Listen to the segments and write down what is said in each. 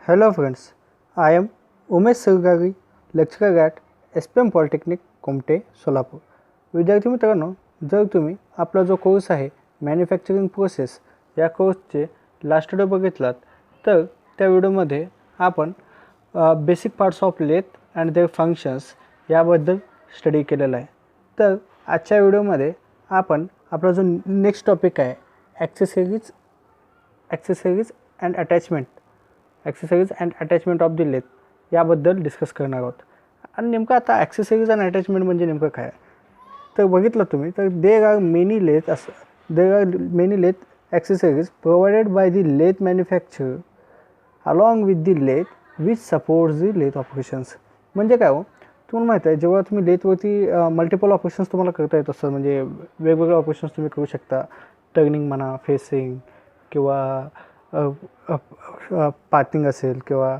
Hello friends, I am Umesh Sirgari, lecturer at SPM polytechnic Kumathe Solapur. विद्यार्थी मित्रांनो, जर तुम्ही आपला जो कोर्स आहे मॅन्युफॅक्चरिंग प्रोसेस या कोर्सचे लास्ट व्हिडिओ बघितलात तर त्या व्हिडिओमध्ये आपण basic parts of lathe and their functions याबद्दल स्टडी केलेला आहे. तर आजच्या व्हिडिओमध्ये आपण आपला जो नेक्स्ट टॉपिक आहे accessories and attachment of the lathe याबद्दल डिस्कस करणार आहोत. आणि नेमकं आता ॲक्सेसरीज अँड अटॅचमेंट म्हणजे नेमकं काय तर बघितलं तुम्ही तर there are many lathe accessories provided by the lathe manufacturer along with the lathe which supports the lathe operations. म्हणजे काय हो, तुम्हाला माहीत आहे जेव्हा तुम्ही लेथवरती मल्टिपल ऑपरेशन्स तुम्हाला करता येत असतात, म्हणजे वेगवेगळे ऑपरेशन्स तुम्ही करू शकता. टर्निंग म्हणा, फेसिंग किंवा पाथिंग असेल किंवा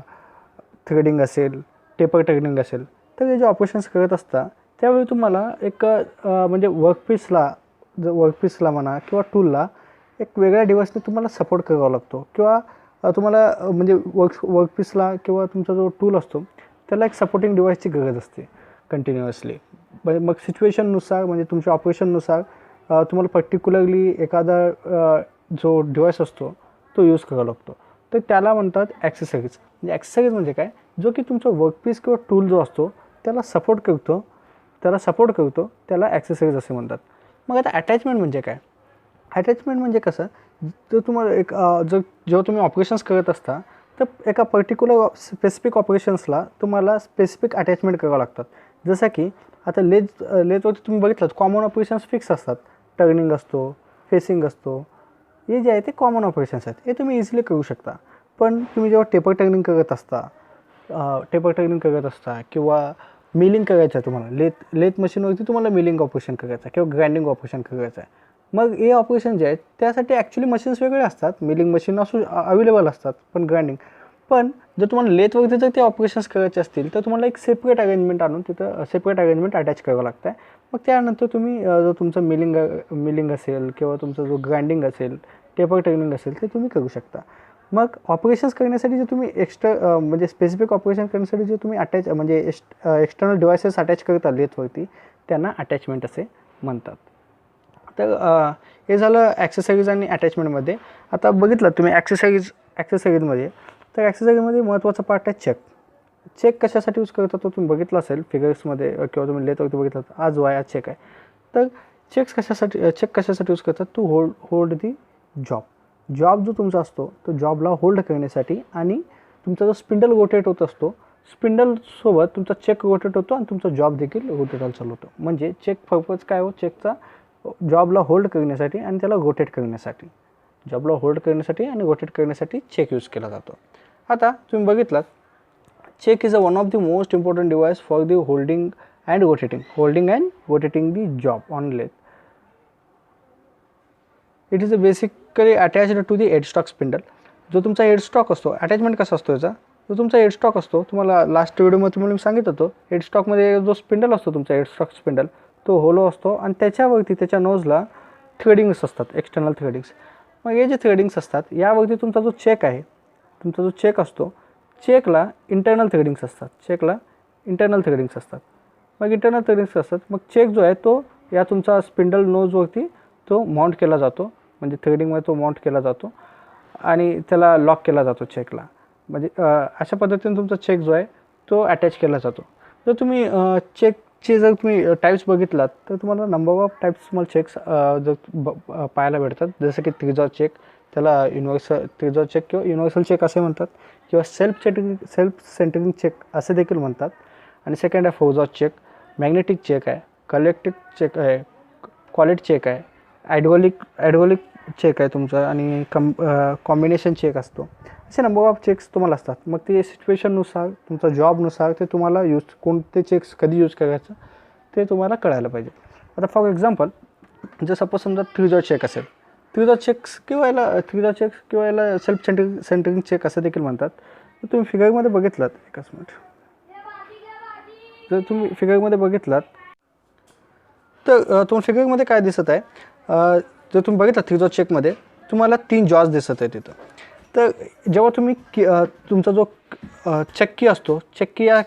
थ्रेडिंग असेल, टेपर टर्निंग असेल, तर हे जे ऑपरेशन्स करत असता त्यावेळी तुम्हाला एक म्हणजे वर्कपीसला म्हणा किंवा टूलला एक वेगळ्या डिव्हाइसने तुम्हाला सपोर्ट करावा लागतो किंवा तुम्हाला म्हणजे वर्कपीसला किंवा तुमचा जो टूल असतो त्याला एक सपोर्टिंग डिव्हाइसची गरज असते कंटिन्युअसली. मग सिच्युएशननुसार म्हणजे तुमच्या ऑपरेशननुसार तुम्हाला पर्टिक्युलरली एखादा जो डिव्हाइस असतो तो यूज करावा लागतो. तर त्याला म्हणतात ॲक्सेसरीज. म्हणजे ॲक्सेसरीज म्हणजे काय, जो की तुमचा वर्कपीस किंवा टूल जो असतो त्याला सपोर्ट करतो त्याला ॲक्सेसरीज असे म्हणतात. मग आता अटॅचमेंट म्हणजे काय, अटॅचमेंट म्हणजे कसं, जर तुम्हाला एक जेव्हा तुम्ही ऑपरेशन्स करत असता तर एका पर्टिक्युलर स्पेसिफिक ऑपरेशन्सला तुम्हाला स्पेसिफिक अटॅचमेंट करावं लागतात. जसं की आता लेथवरती तुम्ही बघितलं कॉमन ऑपरेशन्स फिक्स असतात. टर्निंग असतो, फेसिंग असतो, हे जे आहे ते कॉमन ऑपरेशन्स आहेत, हे तुम्ही इझिली करू शकता. पण तुम्ही जेव्हा टेपर टर्निंग करत असता किंवा मिलिंग करायचं आहे तुम्हाला, लेथ मशीनवरती तुम्हाला मिलिंग ऑपरेशन करायचं आहे किंवा ग्राइंडिंग ऑपरेशन करायचं आहे. मग हे ऑपरेशन जे आहेत त्यासाठी ॲक्च्युली मशीन्स वेगळे असतात. मिलिंग मशीन अवेलेबल असतात पण ग्राइंडिंग. पण जर तुम्हाला लेथवरती जर ते ऑपरेशन्स करायचे असतील तर तुम्हाला एक सेपरेट अरेंजमेंट आणून तिथं सेपरेट अरेंजमेंट अटॅच करावं लागतं आहे. मग त्यानंतर तुम्ही जो तुमचं मिलिंग असेल किंवा तुमचा जो ग्राइंडिंग असेल, टेपर टर्निंग असेल ते तुम्ही करू शकता. मग ऑपरेशन्स करण्यासाठी जे तुम्ही म्हणजे स्पेसिफिक ऑपरेशन करण्यासाठी जे तुम्ही एक्सटर्नल डिव्हायसेस अटॅच करता लेथवरती त्यांना अटॅचमेंट असे म्हणतात. तर हे झालं ॲक्सेसरीज आणि अटॅचमेंटमध्ये. आता बघितलं तुम्ही ॲक्सेसरीजमध्ये तर ॲक्सेसरीजमध्ये महत्त्वाचा पार्ट आहे चेक कशासाठी यूज करतात तो तुम्ही बघितलं असेल फिगर्समध्ये किंवा तुम्ही लेथवरती बघितलं आज वाय चेक आहे. तर चेक कशासाठी यूज करतात, टू होल्ड दी जॉब जो तुमचा असतो तो जॉबला होल्ड करण्यासाठी आणि तुमचा जो स्पिंडल रोटेट होत असतो स्पिंडलसोबत तुमचा चेक रोटेट होतो आणि तुमचा जॉब देखील रोटेट चालू होतो. म्हणजे चेक पर्पज काय हो, चेकचा जॉबला होल्ड करण्यासाठी आणि त्याला रोटेट करण्यासाठी चेक यूज केला जातो. आता तुम्ही बघितलात chuck is one of the most important device for the holding and rotating the job on lathe. It is basically attached to the headstock spindle. जो तुमचा हेडस्टॉक असतो, अटॅचमेंट कसा असतो याचा, जो तुमचा हेडस्टॉक असतो तुम्हाला लास्ट व्हिडिओमध्ये तुम्हाला मी सांगितलं होतं, हेडस्टॉकमध्ये जो स्पिंडल असतो तुमचा हेडस्टॉक स्पिंडल तो होलो असतो आणि त्याच्यावरती त्याच्या नोजला थ्रेडिंग्स असतात, एक्सटर्नल थ्रेडिंग्स. मग हे जे थ्रेडिंग्स असतात यावरती तुमचा जो चेक असतो चेकला इंटरनल थ्रेडिंग्स असतात. मग चेक जो आहे तो या तुमचा स्पिंडल नोजवरती तो माउंट केला जातो, म्हणजे थ्रेडिंगमध्ये तो माउंट केला जातो आणि त्याला लॉक केला जातो चेकला. म्हणजे अशा पद्धतीने तुमचा चेक जो आहे तो अटॅच केला जातो. जर तुम्ही चेकचे जर तुम्ही टाईप्स बघितलात तर तुम्हाला नंबर ऑफ टाईप्स तुम्हाला चेक्स पाहायला भेटतात. जसं की त्रिज्या चेक, त्याला त्रिज्या चेक किंवा युनिव्हर्सल चेक असे म्हणतात किंवा सेल्फ सेंटरिंग चेक असे देखील म्हणतात. आणि सेकंड आहे फोर्जा चेक, मॅग्नेटिक चेक आहे, कलेक्टिक चेक आहे, क्वालिटी चेक आहे, ॲडगोलिक चेक आहे तुमचा आणि कॉम्बिनेशन चेक असतो. असे नंबर ऑफ चेक्स तुम्हाला असतात. मग ते सिच्युएशननुसार तुमचा जॉबनुसार ते तुम्हाला कोणते चेक्स कधी यूज करायचं ते तुम्हाला कळायला पाहिजे. आता फॉर एक्झाम्पल जर सपोज समजा त्रिज्या चेक असेल, त्रिज्या चेक्स किंवा याला सेल्फ सेंटरिंग चेक असं देखील म्हणतात. तर तुम्ही फिगरमध्ये बघितलात एकच मिनिट, जर तुम्ही फिगरमध्ये बघितलात तर तुम्हाला फिगरमध्ये काय दिसत आहे, जर तुम्ही बघितलं त्रिज्या चेकमध्ये तुम्हाला 3 जॉज दिसत आहे तिथं. तर जेव्हा तुम्ही तुमचा जो चक्की असतो, चक्की या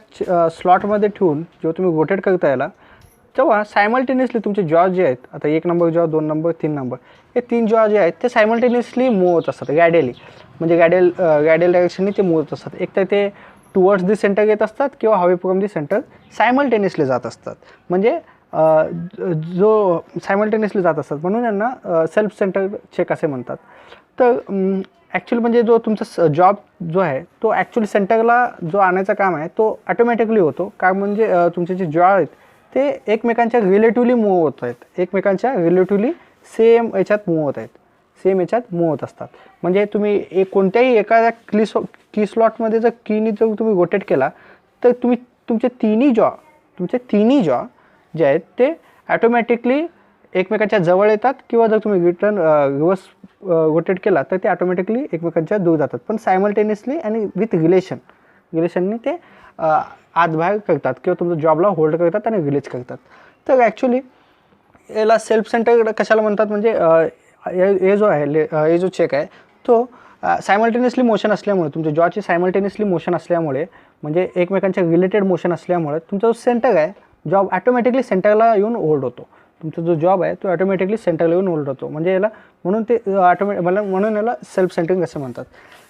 स्लॉटमध्ये ठेवून जेव्हा तुम्ही रोटेट करता याला, तेव्हा सायमल्टेनियसली तुमचे जॉ जे आहेत, आता 1 नंबर जॉ, 2 नंबर, 3 नंबर, हे 3 जॉ जे आहेत ते सायमल्टेनियसली मूव्ह होत असतात रॅडियली. म्हणजे रॅडियल डायरेक्शनने ते मूव्ह होत असतात. एक तर ते टुवर्ड्स दी सेंटर येत असतात किंवा हवे फ्रॉम दी सेंटर सायमल्टेनियसली जात असतात. म्हणजे जो सायमल्टेनियसली जात असतात म्हणून यांना सेल्फ सेंटर चेक असे म्हणतात. तर ॲक्च्युली म्हणजे जो तुमचा जॉब जो आहे तो ॲक्च्युली सेंटरला जो आणायचा काम आहे तो ऑटोमॅटिकली होतो. कारण म्हणजे तुमचे जे जॉ आहेत ते एकमेकांच्या रिलेटिव्हली मूव्ह होत आहेत, एकमेकांच्या रिलेटिव्हली सेम याच्यात मूव्ह होत आहेत, सेम याच्यात मूव्ह होत असतात. म्हणजे तुम्ही कोणत्याही एखाद्या की स्लॉटमध्ये जर कीनी जर तुम्ही रोटेट केला तर तुमचे तिन्ही जॉ जे आहेत ते ॲटोमॅटिकली एकमेकांच्या जवळ येतात किंवा जर तुम्ही रिव्हर्स रोटेट केला तर ते ऑटोमॅटिकली एकमेकांच्या दूर जातात. पण सायमल्टेनियसली आणि विथ रिलेशनने ते आत बाहेर करतात किंवा तुमच्या जॉबला होल्ड करतात आणि रिलीज करतात. तर ॲक्च्युली याला सेल्फ सेंटर कशाला म्हणतात, म्हणजे हे जो आहे हे जो चेक आहे तो सायमल्टेनियसली मोशन असल्यामुळे, तुमच्या जॉची सायमल्टेनियसली मोशन असल्यामुळे, म्हणजे एकमेकांच्या रिलेटेड मोशन असल्यामुळे तुमचा जो सेंटर आहे जॉब ॲटोमॅटिकली सेंटरला येऊन होल्ड होतो. तुमचा जो जॉब आहे तो ऑटोमॅटिकली सेंटरला येऊन होल्ड होतो. म्हणजे याला म्हणून ते म्हणून याला सेल्फ सेंटरिंग असं म्हणतात.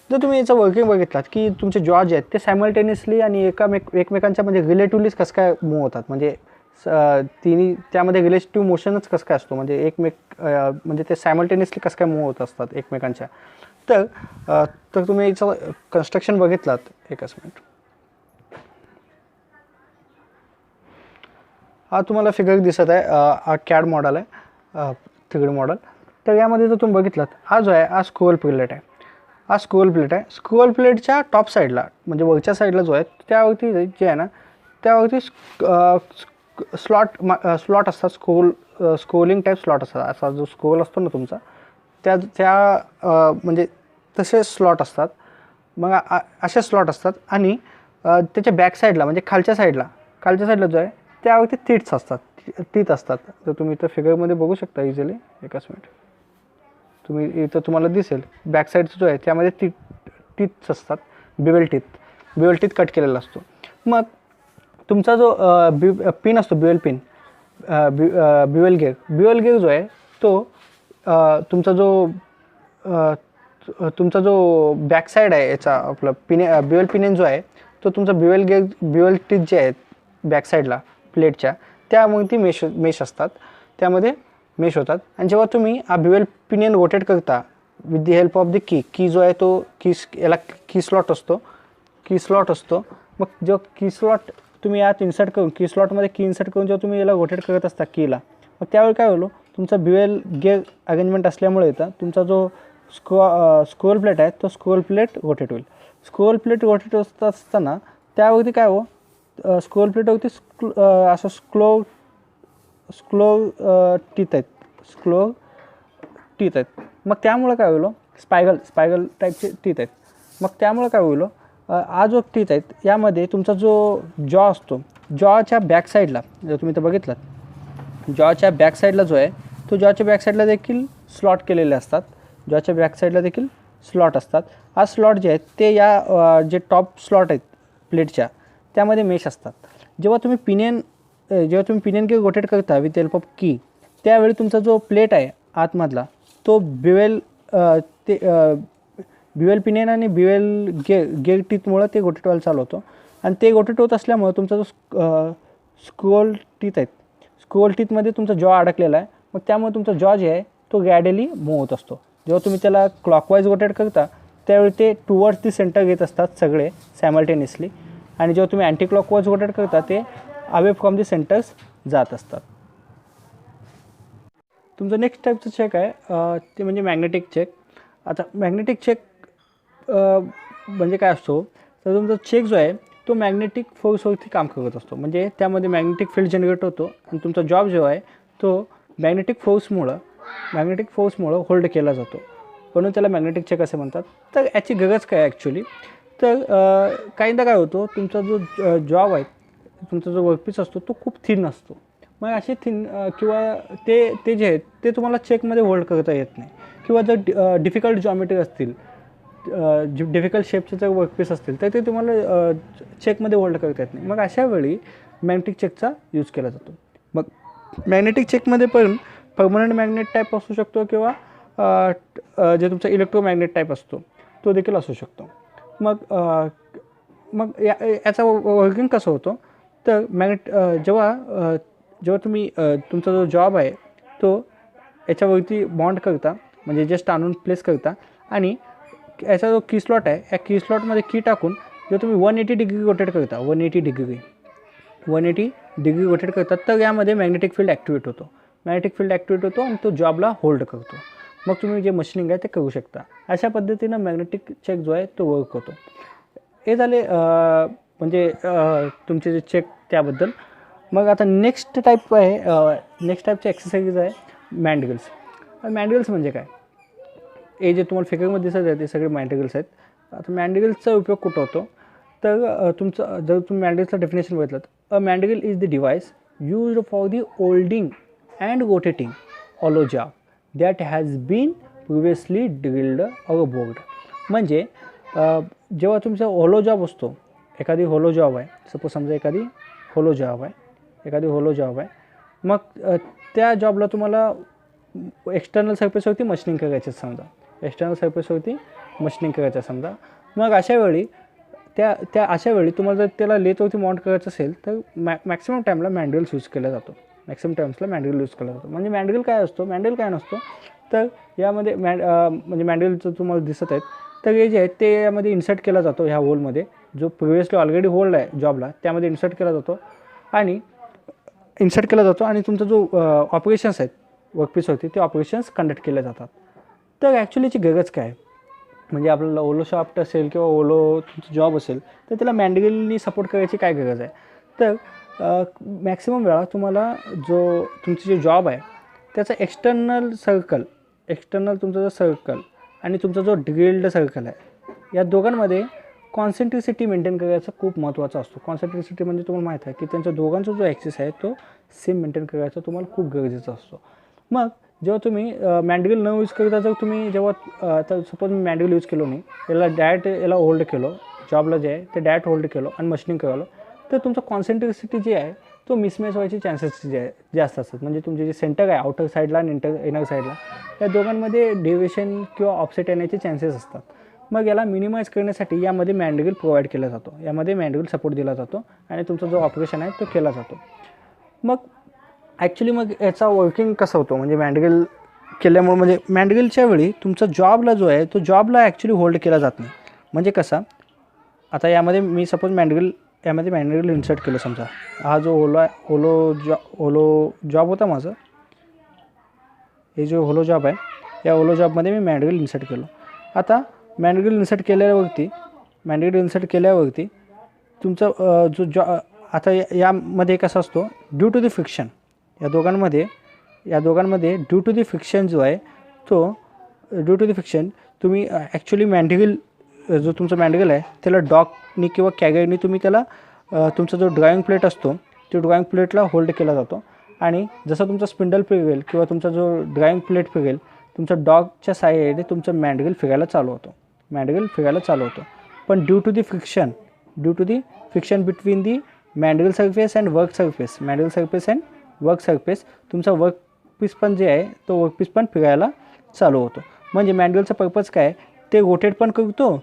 जर तुम्ही याचं वर्किंग बघितलात की तुमचे जॉ जे आहेत ते सायमल्टेनियसली आणि एकमेकांच्या म्हणजे रिलेटिव्हलीच कसं काय मूव्ह होतात, म्हणजे तिन्ही त्यामध्ये रिलेटिव्ह मोशनच कसं काय असतो, म्हणजे म्हणजे ते सायमल्टेनियसली कसं काय मूव्ह होत असतात एकमेकांच्या. तर तुम्ही याचं कन्स्ट्रक्शन बघितलात, एकच मिनिट, हा तुम्हाला फिगर दिसत आहे, हा कॅड मॉडेल आहे, 3D मॉडेल. तर यामध्ये जर तुम्ही बघितलात, हा जो आहे हा स्क्रोल प्लेट आहे, हा स्क्रोल प्लेट आहे. स्क्रोल प्लेटच्या टॉप साईडला म्हणजे वरच्या साईडला जो आहे त्यावरती जे आहे ना त्यावरती स्लॉट असतात, स्क्रोलिंग टाईप स्लॉट असतात. असा जो स्क्रोल असतो ना तुमचा त्या म्हणजे तसे स्लॉट असतात. मग असे स्लॉट असतात आणि त्याच्या बॅक साईडला म्हणजे खालच्या साईडला जो आहे त्यावरती टीथ असतात. तर तुम्ही इथं फिगरमध्ये बघू शकता इझिली, एकच मिनिट, इथं तुम्हाला दिसेल बॅक साईडचा जो आहे त्यामध्ये टीथ्स असतात, बिवेल टीथ कट केलेला असतो. मग तुमचा जो पिन असतो, बिवेल गेअर जो आहे तो तुमचा जो बॅक साईड आहे याचा आपला बिवेल पिनेन जो आहे तो तुमचा बिवेल टीथ जे आहेत बॅक साईडला प्लेटच्या त्यामुळे ती मेश असतात, त्यामध्ये मेश होतात. आणि जेव्हा तुम्ही हा बिवेल पिनियन रोटेट करता with the help of the key जो आहे तो याला की स्लॉट असतो. मग जेव्हा की स्लॉट तुम्ही यात इन्सर्ट करून जेव्हा तुम्ही याला रोटेट करत असता कीला, मग त्यावेळी काय होईल, तुमचा बिवेल गेअर अरेंजमेंट असल्यामुळे येतं तुमचा जो स्क्रोल प्लेट आहे तो स्क्रोल प्लेट रोटेट होईल. स्क्रोल प्लेट रोटेट होत असताना त्यावरती काय स्क्रोल प्लेटवरती असं स्क्लो टीथ आहेत. मग त्यामुळे काय होईल, स्पायगल टाईपचे टीथ आहेत. मग त्यामुळे काय होईल, हा जो टीथ आहेत यामध्ये तुमचा जो जॉ असतो, जॉच्या बॅक साईडला जर तुम्ही तर बघितलात, जॉच्या बॅक साईडला जो आहे तो जॉच्या बॅक साईडला देखील स्लॉट केलेले असतात. हा स्लॉट जे आहेत ते या जे टॉप स्लॉट आहेत प्लेटच्या त्यामध्ये मेश असतात. जेव्हा तुम्ही पिनियन गेअर रोटेट करता विथ हेल्प ऑफ की, त्यावेळी तुमचा जो प्लेट आहे आतमधला तो बिवेल पिनियन आणि बिवेल गेअर टीथमुळं ते रोटेट व्हायला चालू होतं. आणि ते रोटेट होत असल्यामुळं तुमचा जो स्क्रोल टीथमध्ये तुमचा जॉ अडकलेला आहे. मग त्यामुळे तुमचा जॉ जे आहे तो रॅडियली मूव्ह होत असतो. जेव्हा तुम्ही त्याला क्लॉकवाईज रोटेट करता त्यावेळी ते टुवर्ड्स दी सेंटर येत असतात सगळे सायमल्टेनियसली, आणि जेव्हा तुम्ही अँटी क्लॉकवाईज रोटेट करता ते अवे फ्रॉम दी सेंटर्स जात असतात. तुमचं नेक्स्ट टाईपचं चेक आहे ते म्हणजे मॅग्नेटिक चेक. आता मॅग्नेटिक चेक म्हणजे काय असतो, तर तुमचा चेक जो आहे तो मॅग्नेटिक फोर्सवरती काम करत असतो. म्हणजे त्यामध्ये मॅग्नेटिक फील्ड जनरेट होतो आणि तुमचा जॉब जो आहे तो मॅग्नेटिक फोर्समुळं होल्ड केला जातो, म्हणून त्याला मॅग्नेटिक चेक असे म्हणतात. तर याची गरज काय ॲक्च्युली, तर काहींदा काय होतो, तुमचा जो जॉब आहे, तुमचा जो वर्कपीस असतो तो खूप थिन असतो. मग असे थिन किंवा ते जे आहेत ते तुम्हाला चेकमध्ये होल्ड करता येत नाही, किंवा जर डिफिकल्ट जॉमेट्री असतील जे डिफिकल्ट शेपचे जर वर्कपीस असतील तर ते तुम्हाला चेकमध्ये होल्ड करता येत नाही. मग अशा वेळी मॅग्नेटिक चेकचा यूज केला जातो. मग मॅग्नेटिक चेकमध्ये पण परमनंट मॅग्नेट टाईप असू शकतो किंवा जे तुमचा इलेक्ट्रोमॅग्नेट टाईप असतो तो देखील असू शकतो. मग याचा वर्किंग कसं होतं तर जेव्हा तुम्ही तुमचा जो जॉब आहे तो याच्यावरती बॉन्ड करता, म्हणजे जस्ट आणून प्लेस करता आणि याचा जो की स्लॉट आहे या की स्लॉटमध्ये की टाकून जर तुम्ही 180 डिग्री रोटेट करता, 180 डिग्री रोटेट करतात तर यामध्ये मॅग्नेटिक फील्ड ॲक्टिवेट होतो आणि तो जॉबला होल्ड करतो. मग तुम्ही जे मशीनिंग आहे ते करू शकता. अशा पद्धतीनं मॅग्नेटिक चेक जो आहे तो वर्क होतो. हे झाले म्हणजे तुमचे जे चेक त्याबद्दल. मग आता नेक्स्ट टाईपचे एक्सरसाइज आहे मॅन्ड्रिगल्स. मॅन्ड्रिगल्स म्हणजे काय, हे जे तुम्हाला फिगरमध्ये दिसत आहे ते सगळे मॅन्ड्रिगल्स आहेत. आता मॅन्ड्रिगल्सचा उपयोग कुठं होतो तर जर तुम्ही मॅन्ड्रिगल्सचं डेफिनेशन बघितलं, a mandrel is the device used for the holding and rotating hollow job that has been previously drilled or bored. म्हणजे जेव्हा तुमचा होलो जॉब असतो, एखादी होलो जॉब आहे, सपोज समजा एखादी होलो जॉब आहे, मग त्या जॉबला तुम्हाला एक्सटर्नल सरफेसवरती मशीनिंग करायचं समजा, मग अशा वेळी अशा वेळी तुम्हाला जर त्याला लेथवरती माउंट करायचं असेल तर मॅक्सिमम टाईमला मॅन्ड्रिगल यूज केला जातो. म्हणजे मॅन्ड्रिगल काय नसतो तर यामध्ये म्हणजे मॅन्ड्रिगल जर तुम्हाला दिसत आहेत तर हे जे आहेत ते यामध्ये इन्सर्ट केला जातो. ह्या होलमध्ये जो प्रिव्हियसली ऑलरेडी होल्ड आहे जॉबला त्यामध्ये इन्सर्ट केला जातो आणि तुमचा जो ऑपरेशन्स आहेत वर्कपीसवरती ते ऑपरेशन्स कंडक्ट केले जातात. तर ॲक्च्युलीची गरज काय आहे, म्हणजे आपल्याला ओलो शॉफ्ट असेल किंवा ओलो तुमचा जॉब असेल तर त्याला मॅन्ड्रिगलनी सपोर्ट करायची काय गरज आहे. तर मॅक्सिमम वेळा तुम्हाला जो तुमची जॉब आहे त्याचा एक्सटर्नल तुमचा जो सर्कल आणि तुमचा जो ड्रिल्ड सर्कल आहे या दोघांमध्ये कॉन्सेंट्रिसिटी मेंटेन करायचा खूप महत्त्वाचा असतो. कॉन्सेंट्रिसिटी म्हणजे तुम्हाला माहीत आहे की त्यांच्या दोघांचा जो ॲक्सिस आहे तो सेम मेंटेन करायचा तुम्हाला खूप गरजेचा असतो. मग जेव्हा तुम्ही मॅन्ड्रिगल न यूज करता जर तुम्ही आता सपोज मी मॅन्ड्रिगल यूज केलो नाही, याला होल्ड केलो, जॉबला जे आहे ते डायरेक्ट होल्ड केलो आणि मशीनिंग करालो, तर तुमचा कॉन्सेंट्रिसिटी जे आहे तो मिसमॅच व्हायचे चान्सेस जास्त असतात. म्हणजे तुमचे जे सेंटर आहे आउटर साईडला आणि इनर साईडला या दोघांमध्ये डेव्हिएशन किंवा ऑफसेट येण्याचे चान्सेस असतात. मग याला मिनिमाइज करण्यासाठी यामध्ये मॅन्ड्रिगल प्रोव्हाइड केला जातो, यामध्ये मॅन्ड्रिगल सपोर्ट दिला जातो आणि तुमचा जो ऑपरेशन आहे तो केला जातो. मग ॲक्च्युली मग याचा वर्किंग कसं होतं, म्हणजे मॅन्ड्रिगल केल्यामुळे म्हणजे मॅन्ड्रिगलच्या वेळी तुमचा जॉबला जो आहे तो जॉबला ॲक्च्युली होल्ड केला जात नाही. म्हणजे कसा, आता यामध्ये मी सपोज मॅन्ड्रिगल इन्सर्ट केलं, समजा हा जो होलो जॉब होता माझं, हे जो होलो जॉब आहे या होलो जॉबमध्ये मी मॅन्ड्रिगल इन्सर्ट केलं. आता मॅन्ड्रिगल इन्सर्ट केल्यावरती तुमचा आता यामध्ये कसं असतो, ड्यू टू द फ्रिक्शन या दोघांमध्ये ड्यू टू द फ्रिक्शन जो आहे तुम्ही ॲक्च्युली जो तुमचा मॅन्ड्रिगल आहे त्याला डॉकनी किंवा कॅगरनी तुम्ही त्याला तुमचा जो ड्रॉईंग प्लेट असतो तो ड्रॉईंग प्लेटला होल्ड केला जातो आणि जसं तुमचा स्पिंडल फिरेल किंवा तुमचा जो ड्रॉईंग प्लेट फिरेल तुमचा डॉगच्या साईडने तुमचं मॅन्ड्रिगल फिरायला चालू होतो. पण due to the friction between the mandrel surface and work surface तुमचा वर्कपीस पण जे आहे तो वर्कपीस पण फिरायला चालू होतो. म्हणजे मॅन्ड्रिगलचा पर्पज काय, ते रोटेट पण करतो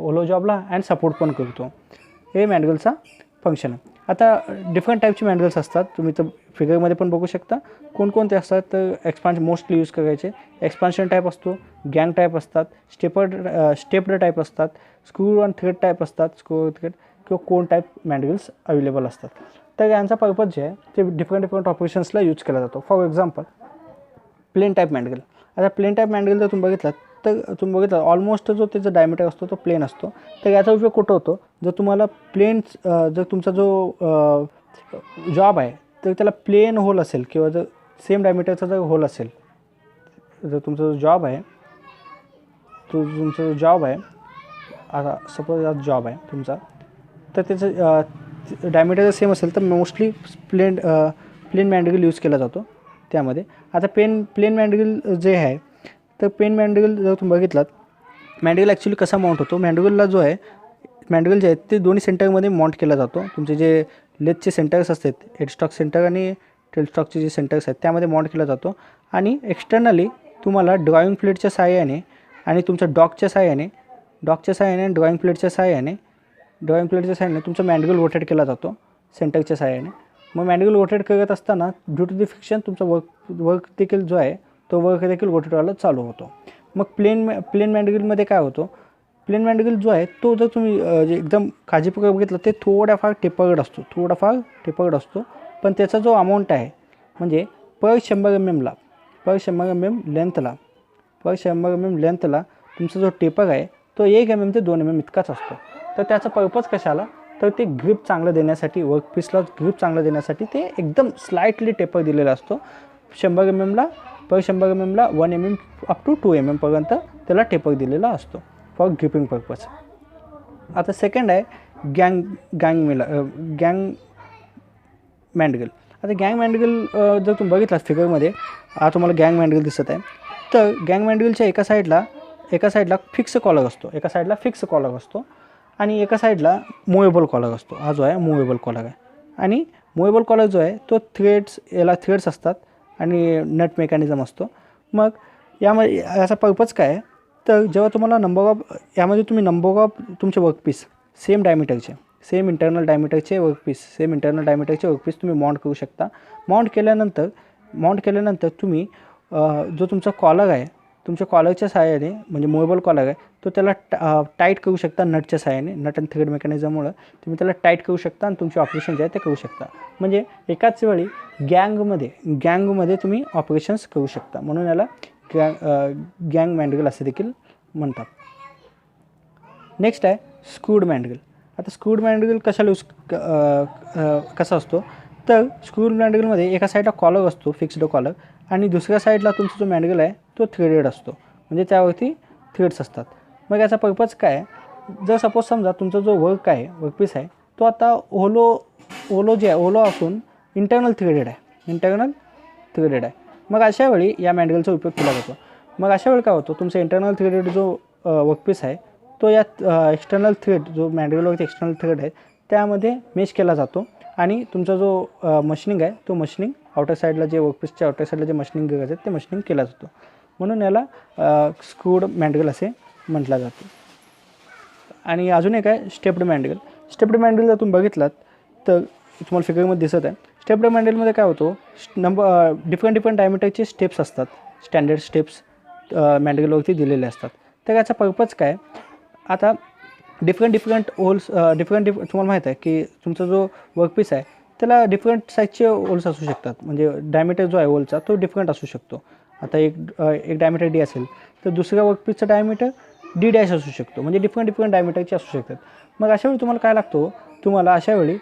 होलो जॉबला अँड सपोर्ट पण करतो. हे मॅन्ड्रिगलचा फंक्शन आहे. आता डिफरंट टाईपचे मॅन्ड्रिगल्स असतात, तुम्ही तर फिगरमध्ये पण बघू शकता कोणकोणते असतात. तर मोस्टली यूज करायचे एक्सपान्शन टाईप असतो, गँग टाईप असतात, स्टेप्ड टाईप असतात, स्क्रू अँड थ्रेड टाईप असतात, किंवा कोन टाईप मॅन्ड्रिगल्स अवेलेबल असतात. तर यांचा पर्पज जे आहे ते डिफरंट ऑपरेशन्सला यूज केला जातो. For example plain type mandrel. आता प्लेन टाईप मॅन्ड्रिगल जर तुम्ही बघितलं ऑलमोस्ट जो त्याचा डायमीटर असतो तो प्लेन असतो. तर याचा उपयोग कुठं होतो, जर तुम्हाला जर तुमचा जो जॉब आहे तर त्याला प्लेन होल असेल किंवा जर सेम डायमीटरचा जर होल असेल, जर तुमचा जो जॉब आहे आता सपोज जॉब आहे तुमचा, तर त्याचं डायमीटर जर सेम असेल तर मोस्टली प्लेन मॅन्ड्रिगल यूज केला जातो त्यामध्ये. आता प्लेन मॅन्ड्रिगल जे आहे तर प्लेन मॅन्ड्रिगल जर तुम्ही बघितलात मॅन्डिगल ॲक्च्युली कसा माउंट होतो, मॅन्डिगलला जो आहे, मॅन्डिगल जे आहे ते दोन्ही सेंटरमध्ये माउंट केला जातो. तुमचे जे लेथचे सेंटर्स असतात, हेडस्टॉक सेंटर आणि टेलस्टॉकचे जे सेंटर्स आहेत त्यामध्ये माउंट केला जातो. आणि एक्सटर्नली तुम्हाला ड्रॉईंग प्लेटच्या सहाय्याने आणि तुमच्या डॉकच्या सहाय्याने आणि ड्रॉईंग प्लेटच्या सहाय्याने तुमचा मॅन्डिगल रोटेट केला जातो सेंटरच्या सहाय्याने. मग मॅन्डिगल रोटेट करत असताना ड्यू टू द फ्रिक्शन तुमचा वर्क देखील जो आहे तो वर्क देखील रोटेट व्हायला चालू होतो. मग प्लेन मॅन्डिगलमध्ये काय होतं, प्लेन मॅन्डिगल जो आहे तो जर तुम्ही जे एकदम काळजीपूर्वक बघितलं ते थोडाफार टेपर्ड असतो. पण त्याचा जो अमाऊंट आहे म्हणजे पर 100 mm लेंथला तुमचा जो टेपर आहे तो 1 mm ते 2 mm इतकाच असतो. तर त्याचा पर्पज कशाला, तर ते ग्रिप चांगलं देण्यासाठी, वर्कपीसला ग्रिप चांगलं देण्यासाठी ते एकदम स्लाइटली टेपर दिलेला असतो. 100 mm ला 1 mm अप टू 2 mm पर्यंत त्याला टेपर दिलेला असतो फॉर ग्रिपिंग पर्पज. आता सेकंड आहे गँग मॅन्डिगल. आता गँग मॅन्डिगल जर तुम्ही बघितलात फिगरमध्ये, तुम्हाला गँग मॅन्डिगल दिसत आहे. तर गँग मॅन्डिगलच्या एका साईडला फिक्स कॉलर असतो, आणि एका साईडला मुव्हेबल कॉलर असतो. हा जो आहे मुव्हेबल कॉलर आहे. आणि मुव्हेबल कॉलर जो आहे तो थ्रेड्स असतात आणि नट मेकॅनिझम असतो. मग याचा पर्पज काय आहे, तर जेव्हा तुम्हाला यामध्ये तुम्ही नंबर ऑफ तुमचे वर्कपीस सेम इंटरनल डायमीटरचे वर्कपीस तुम्ही माउंट करू शकता. माउंट केल्यानंतर तुम्ही जो तुमचा कॉलर आहे, तुमच्या कॉलरच्या सहाय्याने म्हणजे मुव्हेबल कॉलर आहे तो त्याला टाईट करू शकता नटच्या सहाय्याने. नट आणि थ्रेड मेकॅनिझममुळे तुम्ही त्याला टाईट करू शकता आणि तुमचे ऑपरेशन जे आहे ते करू शकता. म्हणजे एकाच वेळी गँगमध्ये तुम्ही ऑपरेशन्स करू शकता. म्हणून याला गँग मॅन्डिगल असे देखील म्हणतात. नेक्स्ट आहे स्क्रूड मॅन्डिगल. आता स्क्रूड मॅन्डिगल कसा असतो, तर स्क्रूड मॅन्डिगलमध्ये एका साईडला कॉलर असतो, फिक्स्ड कॉलर, आणि दुसऱ्या साईडला तुमचा जो मॅन्डिगल आहे तो थ्रेडेड असतो, म्हणजे त्यावरती थ्रेड्स असतात. मग याचा पर्पज काय आहे, जर सपोज समजा तुमचा जो वर्कपीस आहे तो आता ओलो असून इंटरनल थ्रेडेड आहे. मग अशा वेळी या मॅन्डिगलचा उपयोग केला जातो. मग अशा वेळी काय होतं, तुमचा इंटरनल थ्रेडेड जो वर्कपीस आहे तो या एक्सटर्नल थ्रेड जो मॅन्डिगलवरती एक्सटर्नल थ्रेड आहे त्यामध्ये मेश केला जातो. आणि तुमचा जो मशिनिंग आहे तो मशिनिंग आउटर साईडला जे वर्कपीसच्या आउटर साईडला जे मशिनिंग गरज आहे ते मशिनिंग केला जातो. म्हणून याला स्क्रूड मॅन्डिगल असे म्हटलं जातं. आणि अजून एक आहे स्टेप्ड मॅन्डिगल जर तुम्ही बघितलात तर तुम्हाला फिगरमध्ये दिसत आहे. स्टेप्ड मॅन्डिगलमध्ये काय होतं, डिफरंट डायमीटरचे स्टेप्स असतात, स्टँडर्ड स्टेप्स मॅन्डिगलवरती दिलेले असतात. तर याचा पर्पज काय, आता डिफरंट होल्स तुम्हाला माहीत आहे की तुमचा जो वर्कपीस आहे त्याला डिफरंट साईजचे होल्स असू शकतात. म्हणजे डायमीटर जो आहे होलचा तो डिफरंट असू शकतो. आता एक डायमीटर डी असेल तर दुसऱ्या वर्कपीसचा डायमीटर D' असू शकतो. म्हणजे डिफरंट डायमीटरचे असू शकतात. मग अशा वेळी तुम्हाला काय लागतो, अशा वेळी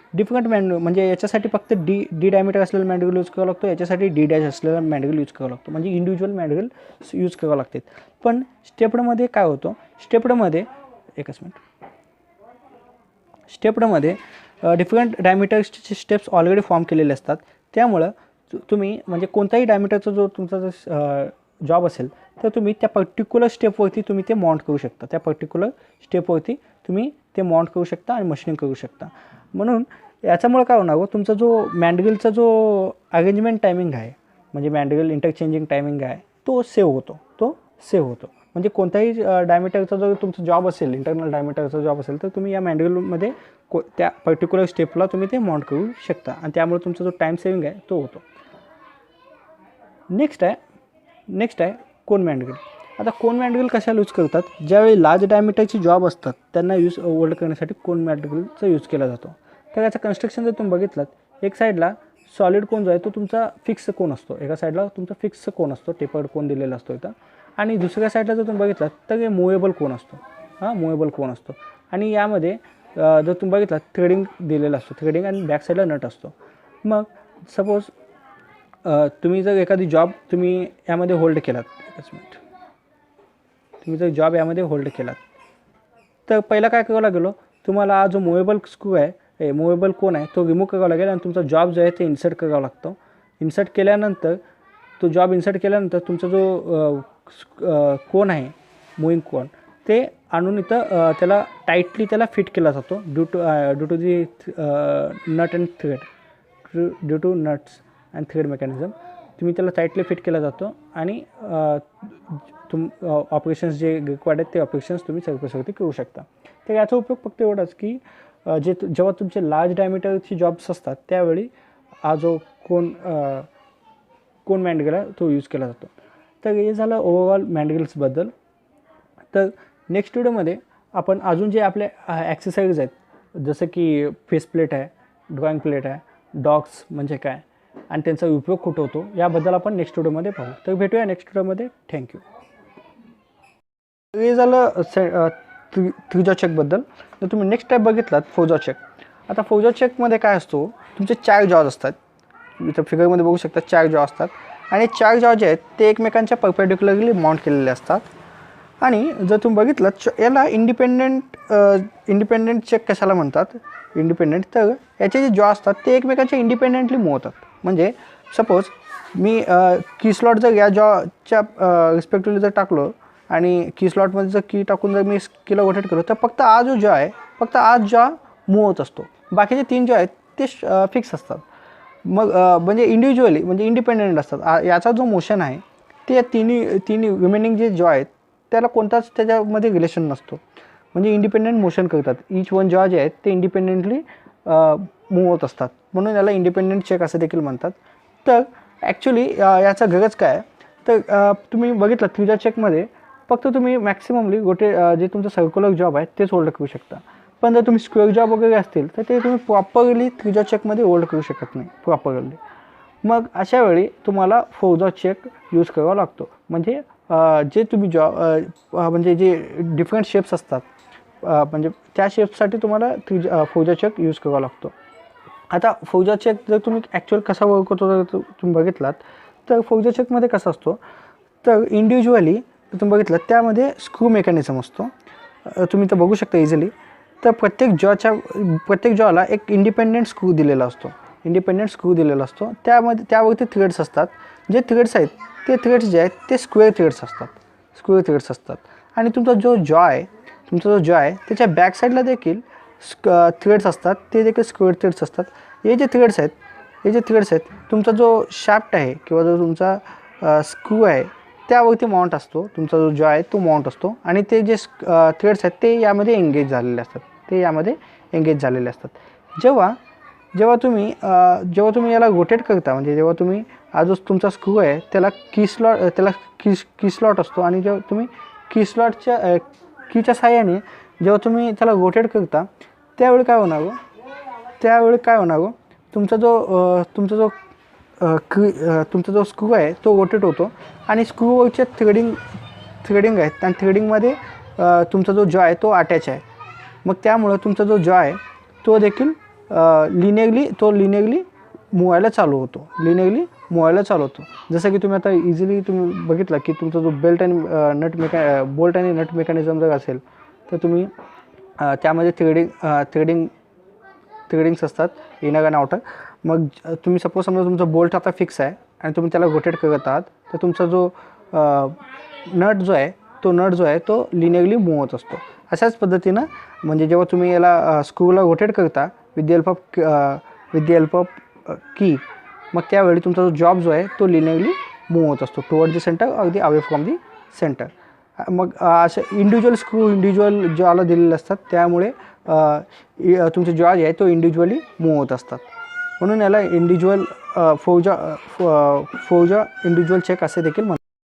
म्हणजे याच्यासाठी फक्त डी डायमीटर असलेला मॅन्डिगल यूज करावा लागतो, याच्यासाठी D' असलेला मॅन्डिगल यूज करावा लागतो. म्हणजे इंडिव्हिज्युअल मॅन्डिगल यूज करावं लागतात. पण स्टेप्डमध्ये काय होतं, स्टेप्डमध्ये डिफरंट डायमीटर्सचे स्टेप्स ऑलरेडी फॉर्म केलेले असतात. त्यामुळं तुम्ही म्हणजे कोणताही डायमीटरचा जो तुमचा जॉब असेल तर तुम्ही त्या पर्टिक्युलर स्टेपवरती तुम्ही ते माउंट करू शकता. आणि मशीनिंग करू शकता. म्हणून याच्यामुळे काय होणार, तुमचा जो मॅन्डिगलचा जो अरेंजमेंट टायमिंग आहे, म्हणजे मॅन्डिगल इंटरचेंजिंग टायमिंग आहे तो सेव्ह होतो. म्हणजे कोणताही डायमीटरचा जो तुमचा जॉब असेल, इंटरनल डायमीटरचा जॉब असेल तर तुम्ही या मॅन्डिगलमध्ये त्या पर्टिक्युलर स्टेपला तुम्ही ते माउंट करू शकता. आणि त्यामुळे तुमचा जो टाईम सेविंग आहे तो होतो. नेक्स्ट आहे कोन मॅन्डिगल. आता कोन मॅन्डिगल कशाला यूज करतात, ज्यावेळी लार्ज डायमीटरची जॉब असतात त्यांना होल्ड करण्यासाठी कोन मॅन्डिगलचा यूज केला जातो. तर याचं कन्स्ट्रक्शन जर तुम्ही बघितलात, एक साईडला सॉलिड कोन जो आहे तो तुमचा फिक्स कोन असतो, एका साईडला तुमचा फिक्स कोन असतो, टेपर्ड कोन दिलेला असतो इथं. आणि दुसऱ्या साईडला जर तुम्ही बघितलात तर हे मुव्हेबल कोन असतो. आणि यामध्ये जर तुम्ही बघितलात थ्रेडिंग दिलेला असतो, थ्रेडिंग आणि बॅक साईडला नट असतो. मग सपोज तुम्ही जर एखादी जॉब तुम्ही यामध्ये होल्ड केलात, तर पहिला काय करावं लागेल, तुम्हाला हा जो मुव्हेबल कोन आहे तो रिमूव्ह करावा लागेल आणि तुमचा जॉब जो आहे ते इन्सर्ट करावा लागतो. इन्सर्ट केल्यानंतर तुमचा जो कोन आहे मुव्हिंग कोन ते आणून इथं त्याला टाईटली त्याला फिट केला जातो due to the nut and thread, due to nuts and thread mechanism तुम्ही त्याला टाईटली फिट केला जातो आणि ऑपरेशन्स जे रिक्वायर्ड आहेत ते ऑपरेशन्स तुम्ही सहजपणे करू शकता. तर याचा उपयोग फक्त एवढाच की जेव्हा तुमचे लार्ज डायमीटरची जॉब्स असतात त्यावेळी हा जो कोन मॅन्डगल आहे तो यूज केला जातो. तर हे झालं ओव्हरऑल मॅन्डगल्सबद्दल. तर नेक्स्ट व्हिडिओमध्ये आपण अजून जे आपले ॲक्सेसरीज आहेत जसं की फेस प्लेट आहे, ड्रॉइंग प्लेट आहे, डॉग्स म्हणजे काय आणि त्यांचा उपयोग कुठं होतो याबद्दल आपण नेक्स्ट व्हिडिओमध्ये पाहू. तर भेटूया नेक्स्ट व्हिडिओमध्ये. थँक्यू. हे झालं त्रिज्या चेकबद्दल. तर तुम्ही नेक्स्ट टाईप बघितलात फोजा चेक. आता फोजा चेकमध्ये काय असतो, तुमचे 4 जॉज असतात. इथं फिगरमध्ये बघू शकता 4 जॉ असतात आणि 4 जॉ जे आहेत ते एकमेकांच्या परपेंडिक्युलरली माउंट केलेले असतात. आणि जर तुम्ही बघितलं याला इंडिपेंडेंट चेक कशाला म्हणतात, इंडिपेंडेंट, तर याचे जे जॉ असतात ते एकमेकांच्या इंडिपेंडेंटली मूव्ह होतात. म्हणजे सपोज मी की स्लॉट जर या जॉच्या रिस्पेक्टिव्हली जर टाकलो आणि की स्लॉटमध्ये जर की टाकून जर मी कीला रोटेट केलं तर फक्त हा जो जॉ आहे फक्त आज जॉ मूव्ह होत असतो, बाकीचे 3 जॉ आहेत ते फिक्स असतात. मग म्हणजे इंडिव्हिज्युअली म्हणजे इंडिपेंडेंट असतात. याचा जो मोशन आहे ते तिन्ही रिमेनिंग जे जॉ आहेत त्याला कोणताच त्याच्यामध्ये रिलेशन नसतो, म्हणजे इंडिपेंडेंट मोशन करतात. इच वन जॉ जे आहेत ते इंडिपेंडेंटली मूव्ह होत असतात, म्हणून याला इंडिपेंडेंट चेक असं देखील म्हणतात. तर ॲक्च्युली याचा गरज काय, तर तुम्ही बघितलं त्रिज्या चेकमध्ये फक्त तुम्ही मॅक्सिममली जे तुमचं सर्क्युलर जॉब आहे तेच होल्ड करू शकता. पण जर तुम्ही स्क्वेअर जॉब वगैरे असतील तर ते तुम्ही प्रॉपरली त्रिज्या चेकमध्ये होल्ड करू शकत नाही प्रॉपरली. मग अशा वेळी तुम्हाला फोजा चेक यूज करावा लागतो. म्हणजे जे तुम्ही म्हणजे जे डिफरंट शेप्स असतात म्हणजे त्या शेप्ससाठी तुम्हाला फोजा चेक यूज करावा लागतो. आता फोजा चेक जर तुम्ही ॲक्च्युअल कसा वर्क होतो जर तुम्ही बघितलात तर फोजा चेकमध्ये कसा असतो, तर इंडिव्हिज्युअली तुम्ही बघितलं त्यामध्ये स्क्रू मेकॅनिझम असतो. तुम्ही तर बघू शकता इझिली. तर प्रत्येक जॉला एक इंडिपेंडेंट स्क्रू दिलेला असतो. त्यावरती थ्रेड्स असतात. जे थ्रेड्स आहेत ते थ्रेड्स जे आहेत ते स्क्वेअर थ्रेड्स असतात. आणि तुमचा जो जॉ आहे त्याच्या बॅक साईडला देखील थ्रेड्स असतात, ते देखील स्क्वेअर थ्रेड्स असतात. हे जे थ्रेड्स आहेत तुमचा जो शाफ्ट आहे किंवा जो तुमचा स्क्रू आहे त्यावरती माउंट असतो. तुमचा जो जॉ आहे तो माउंट असतो आणि ते जे थ्रेड्स आहेत ते यामध्ये एंगेज झालेले असतात. जेव्हा तुम्ही याला रोटेट करता, म्हणजे जेव्हा तुम्ही हा जो तुमचा स्क्रू आहे त्याला की स्लॉट असतो आणि जेव्हा तुम्ही कीच्या साहाय्याने जेव्हा तुम्ही त्याला रोटेट करता त्यावेळी काय होणार हो, तुमचा जो स्क्रू आहे तो रोटेट होतो आणि स्क्रूवरचे थ्रेडिंग आहेत आणि थ्रेडिंगमध्ये तुमचा जो जॉ आहे तो अटॅच आहे. मग त्यामुळं तुमचा जो जॉ आहे तो देखील लिनियरली मूव्हायला चालू होतो. जसं की तुम्ही आता इझिली तुम्ही बघितला की तुमचा जो बोल्ट आणि नट मेकॅनिझम जर असेल तर तुम्ही त्यामध्ये थ्रेडिंग्स असतात इनर आणि आउटर. मग तुम्ही सपोज समजा तुमचा बोल्ट आता फिक्स आहे आणि तुम्ही त्याला रोटेट करत आहात तर तुमचा जो नट जो आहे तो लिनियरली मूव्ह होत असतो. अशाच पद्धतीनं म्हणजे जेव्हा तुम्ही याला स्क्रूला रोटेट करता विथ द हेल्प ऑफ की, मग त्यावेळी तुमचा जो जॉब जो आहे तो लिनियरली मूव्ह होत असतो टुवर्ड द सेंटर अगदी अवे फ्रॉम दी सेंटर. मग असे इंडिव्हिज्युअल जॉला दिलेले असतात, त्यामुळे तुमचे जॉ जे आहे तो इंडिव्हिज्युअली मूव्ह होत असतात. म्हणून याला फोजा इंडिव्हिज्युअल चेक असे देखील म्हणतात.